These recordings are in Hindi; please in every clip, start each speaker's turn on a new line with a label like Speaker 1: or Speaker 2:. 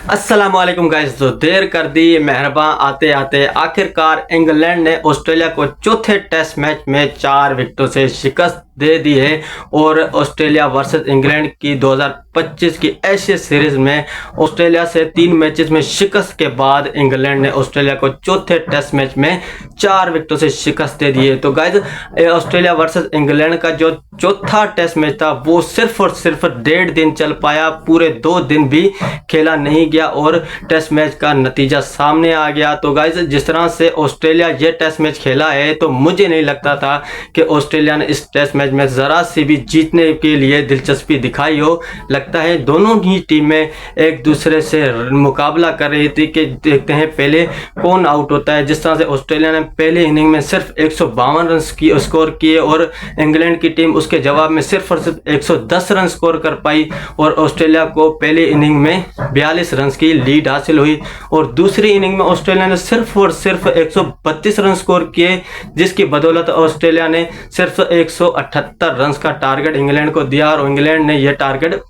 Speaker 1: अस्सलामुअलैकुम गाइस। तो देर कर दी मेहरबान आते आते आखिरकार इंग्लैंड ने ऑस्ट्रेलिया को चौथे टेस्ट मैच में 4 विकेटों से शिकस्त दे दी है और ऑस्ट्रेलिया वर्सेस इंग्लैंड की 2025 की एशिया सीरीज में ऑस्ट्रेलिया से 3 मैचेस में शिकस्त के बाद इंग्लैंड ने ऑस्ट्रेलिया को चौथे टेस्ट मैच में 4 विकेटों से शिकस्त दे दी है। तो गाइस ऑस्ट्रेलिया वर्सेस इंग्लैंड का जो चौथा टेस्ट मैच था वो सिर्फ और सिर्फ 1.5 दिन चल पाया, पूरे 2 दिन भी खेला नहीं गया और टेस्ट मैच का नतीजा सामने आ गया। तो गाइस जिस तरह से ऑस्ट्रेलिया ये टेस्ट मैच खेला है तो मुझे नहीं लगता था कि ऑस्ट्रेलिया ने इस टेस्ट मैच में ज़रा सी भी जीतने के लिए दिलचस्पी दिखाई हो। लगता है दोनों ही टीमें एक दूसरे से मुकाबला कर रही थी कि देखते हैं पहले कौन आउट होता है। जिस तरह से ऑस्ट्रेलिया ने पहले इनिंग में सिर्फ 152 रन की स्कोर किए और इंग्लैंड की टीम उसके जवाब में सिर्फ और सिर्फ 110 रन स्कोर कर पाई और ऑस्ट्रेलिया को पहली इनिंग में 42 रन की लीड हासिल हुई और दूसरी इनिंग में ऑस्ट्रेलिया ने सिर्फ और सिर्फ 132 रन स्कोर किए, जिसकी बदौलत ऑस्ट्रेलिया ने सिर्फ 178 रन का टारगेट इंग्लैंड को दिया और इंग्लैंड ने यह टारगेट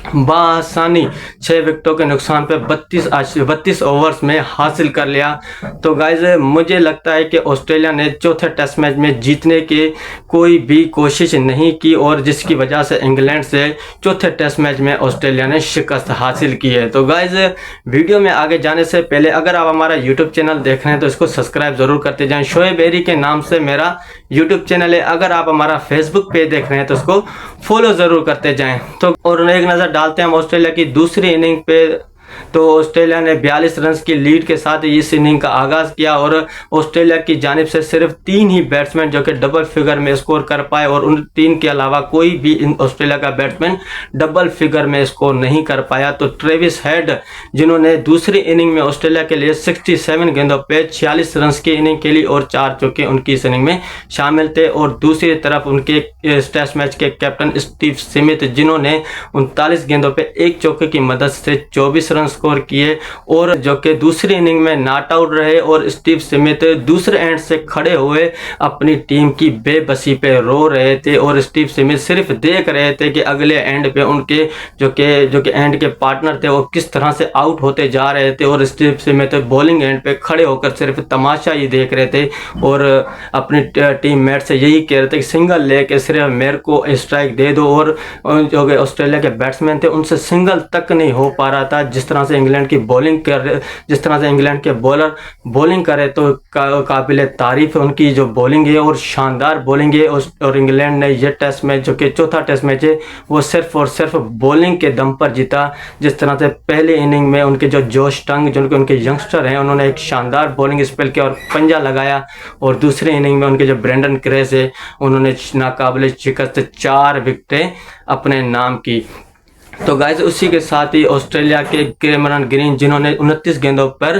Speaker 1: बआसानी 6 विकेटों के नुकसान पे 32 ओवर्स में हासिल कर लिया। तो गाइज मुझे लगता है कि ऑस्ट्रेलिया ने चौथे टेस्ट मैच में जीतने की कोई भी कोशिश नहीं की और जिसकी वजह से इंग्लैंड से चौथे टेस्ट मैच में ऑस्ट्रेलिया ने शिकस्त हासिल की है। तो गाइज वीडियो में आगे जाने से पहले अगर आप हमारा यूट्यूब चैनल देख रहे हैं तो इसको सब्सक्राइब ज़रूर करते जाएं। शोएब एरी के नाम से मेरा यूट्यूब चैनल है। अगर आप हमारा फेसबुक पेज देख रहे हैं तो उसको फॉलो ज़रूर करते जाएं। तो और एक नज़र डालते हैं हम ऑस्ट्रेलिया की दूसरी इनिंग पे। तो ऑस्ट्रेलिया ने 42 रन की लीड के साथ इस इनिंग का आगाज़ किया और ऑस्ट्रेलिया की जानिब से सिर्फ 3 ही बैट्समैन जो कि डबल फिगर में स्कोर कर पाए और उन 3 के अलावा कोई भी ऑस्ट्रेलिया का बैट्समैन डबल फिगर में स्कोर नहीं कर पाया। तो ट्रेविस हेड जिन्होंने दूसरी इनिंग में ऑस्ट्रेलिया के लिए 67 गेंदों पे 46 रन की इनिंग खेली और 4 चौके उनकी इस इनिंग में शामिल थे और दूसरी तरफ उनके टेस्ट मैच के कैप्टन स्टीव स्मिथ जिन्होंने 39 गेंदों पे 1 चौके की मदद से 24 रन स्कोर किए और जो कि दूसरी इनिंग में नॉट आउट रहे और स्टीव स्मिथ दूसरे एंड से खड़े हुए अपनी टीम की बेबसी पे रो रहे थे और स्टीव स्मिथ सिर्फ देख रहे थे कि अगले एंड पे उनके जो कि एंड के पार्टनर थे वो किस तरह से आउट होते जा रहे थे और स्टीव स्मिथ बॉलिंग एंड पे खड़े होकर सिर्फ तमाशा ही देख रहे थे और अपनी टीम मेट से यही कह रहे थे कि सिंगल लेके सिर्फ मेरे को स्ट्राइक दे दो और जो कि ऑस्ट्रेलिया के बैट्समैन थे उनसे सिंगल तक नहीं हो पा रहा था। जिस तरह से इंग्लैंड की बॉलिंग कर रहे, जिस तरह से इंग्लैंड के बॉलर बॉलिंग करे तो काबिल तारीफ है उनकी जो बॉलिंग है और शानदार बॉलिंग है। और इंग्लैंड ने यह टेस्ट मैच जो कि चौथा टेस्ट मैच है वो सिर्फ और सिर्फ बॉलिंग के दम पर जीता। जिस तरह से पहले इनिंग में उनके जो जोश टंग जो उनके यंगस्टर हैं उन्होंने एक शानदार बॉलिंग स्पेल किया और पंजा लगाया और दूसरी इनिंग में उनके जो ब्रेंडन क्रेस है उन्होंने नाकाबिल शिकस्त 4 विकेटें अपने नाम की। तो गाइस उसी के साथ ही ऑस्ट्रेलिया के कैमरन ग्रीन जिन्होंने 29 गेंदों पर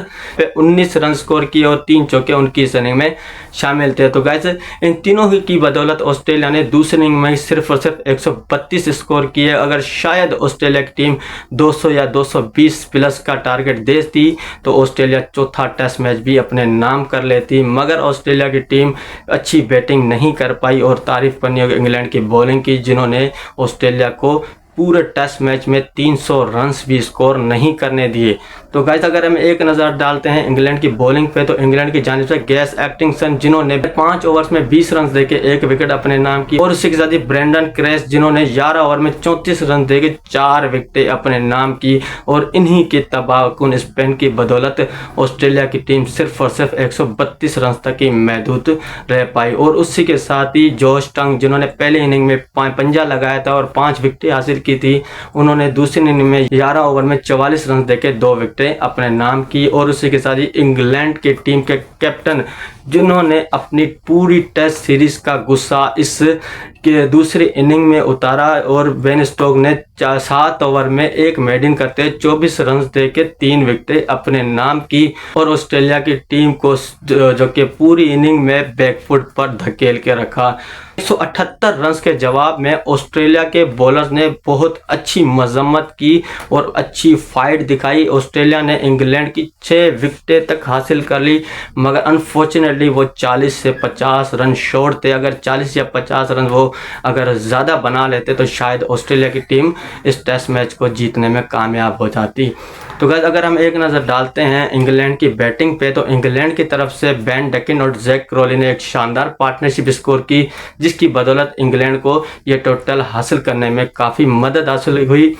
Speaker 1: 19 रन स्कोर किए और 3 चौके उनकी इस इनिंग में शामिल थे। तो गाइस इन तीनों ही की बदौलत ऑस्ट्रेलिया ने दूसरी इनिंग में सिर्फ और सिर्फ 132 स्कोर किए। अगर शायद ऑस्ट्रेलिया की टीम 200 या 220 प्लस का टारगेट देती तो ऑस्ट्रेलिया चौथा टेस्ट मैच भी अपने नाम कर लेती, मगर ऑस्ट्रेलिया की टीम अच्छी बैटिंग नहीं कर पाई और तारीफ करनी होगी इंग्लैंड की बॉलिंग की जिन्होंने ऑस्ट्रेलिया को पूरे टेस्ट मैच में 300 रन्स भी स्कोर नहीं करने दिए। तो गाइस अगर हम एक नज़र डालते हैं इंग्लैंड की बॉलिंग पे तो इंग्लैंड की जानिब से गैस एक्टिंगसन जिन्होंने 5 ओवर्स में 20 रन देके 1 विकेट अपने नाम की और उसके साथ ही ब्रेंडन क्रेस जिन्होंने 11 ओवर में 34 रन देके 4 विकेटें अपने नाम की और इन्हीं के तबाहकुन स्पिन की बदौलत ऑस्ट्रेलिया की टीम सिर्फ और सिर्फ 132 रन तक ही महदूद रह पाई। और उसी के साथ ही जोश टंग जिन्होंने पहले इनिंग में पंजा लगाया था और 5 विकेटें हासिल की थी, उन्होंने दूसरी इनिंग में 11 ओवर में 44 रन देके 2 विकेटें अपने नाम की। और उसी के साथ ही इंग्लैंड के टीम के कैप्टन जिन्होंने अपनी पूरी टेस्ट सीरीज का गुस्सा इस के दूसरी इनिंग में उतारा और बेन स्टोक्स ने 7 ओवर में 1 मेडन करते 24 रन देके 3 विकेटें अपने नाम की और ऑस्ट्रेलिया की टीम को जो कि पूरी इनिंग में बैकफुट पर धकेल के रखा। 178 रन के जवाब में ऑस्ट्रेलिया के बॉलर्स ने बहुत अच्छी मजम्मत की और अच्छी फाइट दिखाई। ऑस्ट्रेलिया ने इंग्लैंड की 6 विकेटें तक हासिल कर ली, मगर अनफॉर्चुनेटली ऑलरेडी वो 40 से 50 रन शॉर्ट थे। अगर 40 या 50 रन वो अगर ज़्यादा बना लेते तो शायद ऑस्ट्रेलिया की टीम इस टेस्ट मैच को जीतने में कामयाब हो जाती। तो गाइस अगर हम एक नज़र डालते हैं इंग्लैंड की बैटिंग पे, तो इंग्लैंड की तरफ से बेन डकिन और जैक क्रॉली ने एक शानदार पार्टनरशिप स्कोर की, जिसकी बदौलत इंग्लैंड को ये टोटल हासिल करने में काफ़ी मदद हासिल हुई।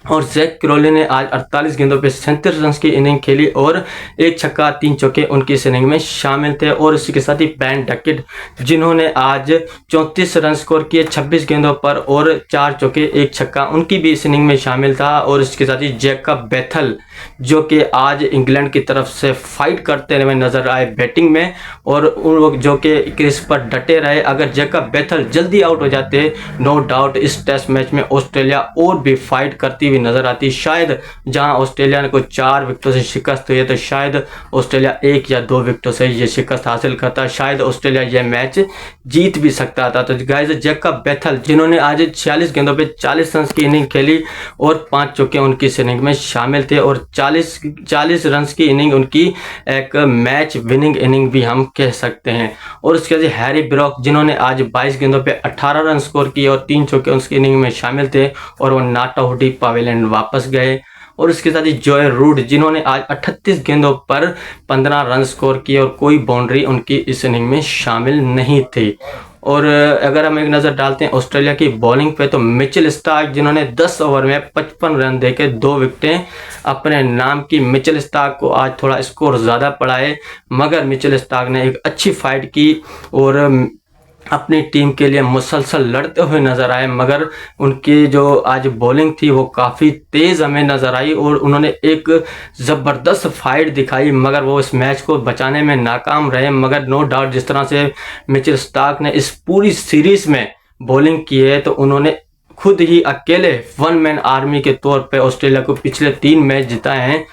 Speaker 1: और जैक क्रॉली ने आज 48 गेंदों पे 37 रन की इनिंग खेली और 1 छक्का 3 चौके उनकी इस इनिंग में शामिल थे। और इसी के साथ ही बेन डकिन जिन्होंने आज 34 रन स्कोर किए 26 गेंदों पर और 4 चौके 1 छक्का, उनकी भी इस इनिंग में शामिल था। और इसके साथ ही जैकब बेथल जो कि आज इंग्लैंड की तरफ से फाइट करते हुए नजर आए बैटिंग में, और उन लोग जो कि क्रीज पर डटे रहे। अगर जैकब बेथल जल्दी आउट हो जाते, नो डाउट इस टेस्ट मैच में ऑस्ट्रेलिया और भी फाइट करती नजर आती। शायद जहां ऑस्ट्रेलिया ने को 4 विकेटों से शिकस्त हुई है, तो शायद ऑस्ट्रेलिया 1 या 2 विकेटों से ये शिकस्त हासिल करता, शायद ऑस्ट्रेलिया ये मैच जीत भी सकता था। तो गाइस जैकब बेथल जिन्होंने आज 46 गेंदों पे 40 रन की इनिंग खेली और 5 चौके उनकी इस इनिंग में शामिल थे, और 40 रन की इनिंग उनकी एक मैच विनिंग इनिंग भी हम कह सकते हैं। और उसके बाद हैरी ब्रॉक जिन्होंने आज 22 गेंदों पे 18 रन स्कोर किए और 3 चौके उसकी इनिंग में शामिल थे, और वो नॉट आउट पावेलियन वापस गए। और इसके साथ ही जॉय रूट जिन्होंने आज 38 गेंदों पर 15 रन स्कोर किए और कोई बाउंड्री उनकी इस इनिंग में शामिल नहीं थी। और अगर हम एक नज़र डालते हैं ऑस्ट्रेलिया की बॉलिंग पे, तो मिचेल स्टार्क जिन्होंने 10 ओवर में 55 रन देके 2 विकेटें अपने नाम की। मिचेल स्टार्क को आज थोड़ा स्कोर ज़्यादा पड़ा है, मगर मिचेल स्टार्क ने एक अच्छी फाइट की और अपनी टीम के लिए मुसलसल लड़ते हुए नजर आए। मगर उनकी जो आज बॉलिंग थी वो काफ़ी तेज़ हमें नज़र आई और उन्होंने एक ज़बरदस्त फाइट दिखाई, मगर वो इस मैच को बचाने में नाकाम रहे। मगर नो डाउट जिस तरह से मिचेल स्टार्क ने इस पूरी सीरीज़ में बॉलिंग की है, तो उन्होंने खुद ही अकेले 1 मैन आर्मी के तौर पे ऑस्ट्रेलिया को पिछले 3 मैच जिताए हैं।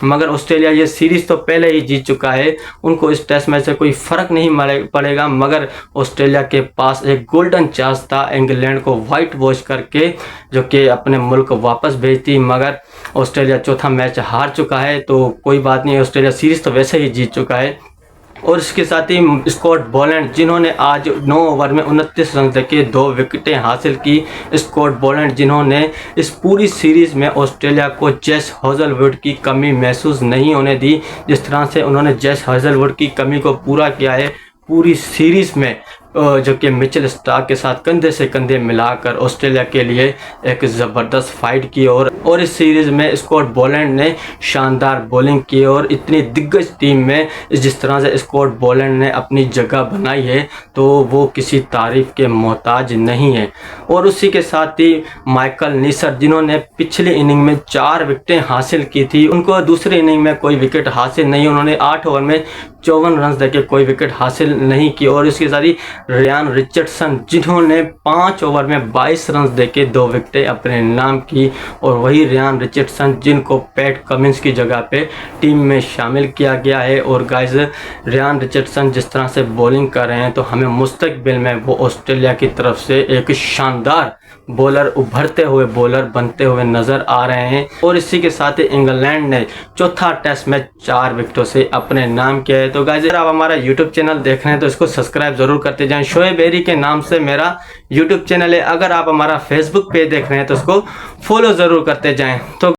Speaker 1: मगर ऑस्ट्रेलिया ये सीरीज़ तो पहले ही जीत चुका है, उनको इस टेस्ट मैच से कोई फ़र्क नहीं पड़ेगा। मगर ऑस्ट्रेलिया के पास एक गोल्डन चांस था इंग्लैंड को वाइट वॉश करके जो कि अपने मुल्क वापस भेजती, मगर ऑस्ट्रेलिया चौथा मैच हार चुका है। तो कोई बात नहीं, ऑस्ट्रेलिया सीरीज़ तो वैसे ही जीत चुका है। और इसके साथ ही स्कॉट बोलैंड जिन्होंने आज 9 ओवर में 29 रन देके 2 विकेटें हासिल की। स्कॉट बोलैंड जिन्होंने इस पूरी सीरीज़ में ऑस्ट्रेलिया को जेस हेज़लवुड की कमी महसूस नहीं होने दी। जिस तरह से उन्होंने जेस हेज़लवुड की कमी को पूरा किया है पूरी सीरीज़ में, जो कि मिचेल स्टार्क के साथ कंधे से कंधे मिलाकर ऑस्ट्रेलिया के लिए एक ज़बरदस्त फाइट की। और इस सीरीज़ में स्कॉट बोलैंड ने शानदार बॉलिंग की और इतनी दिग्गज टीम में जिस तरह से स्कॉट बोलैंड ने अपनी जगह बनाई है, तो वो किसी तारीफ़ के मोहताज नहीं है। और उसी के साथ ही माइकल नीसर जिन्होंने पिछली इनिंग में 4 विकेटें हासिल की थी, उनको दूसरी इनिंग में कोई विकेट हासिल नहीं, उन्होंने 8 ओवर में 54 रन देके कोई विकेट हासिल नहीं की। और इसके साथ ही रियान रिचर्डसन जिन्होंने 5 ओवर में 22 रन देके 2 विकेटें अपने नाम की, और वही रियान रिचर्डसन जिनको पैट कमिंस की जगह पे टीम में शामिल किया गया है। और गाइस रियान रिचर्डसन जिस तरह से बॉलिंग कर रहे हैं, तो हमें मुस्तकबिल में वो ऑस्ट्रेलिया की तरफ से एक शानदार बॉलर, उभरते हुए बॉलर बनते हुए नज़र आ रहे हैं। और इसी के साथ ही इंग्लैंड ने चौथा टेस्ट मैच 4 विकेटों से अपने नाम किया है। तो गाइस अगर आप हमारा यूट्यूब चैनल देख रहे हैं तो इसको सब्सक्राइब ज़रूर करते जाएं। शोएब एरी के नाम से मेरा यूट्यूब चैनल है। अगर आप हमारा फेसबुक पेज देख रहे हैं तो इसको फॉलो ज़रूर करते जाएं। तो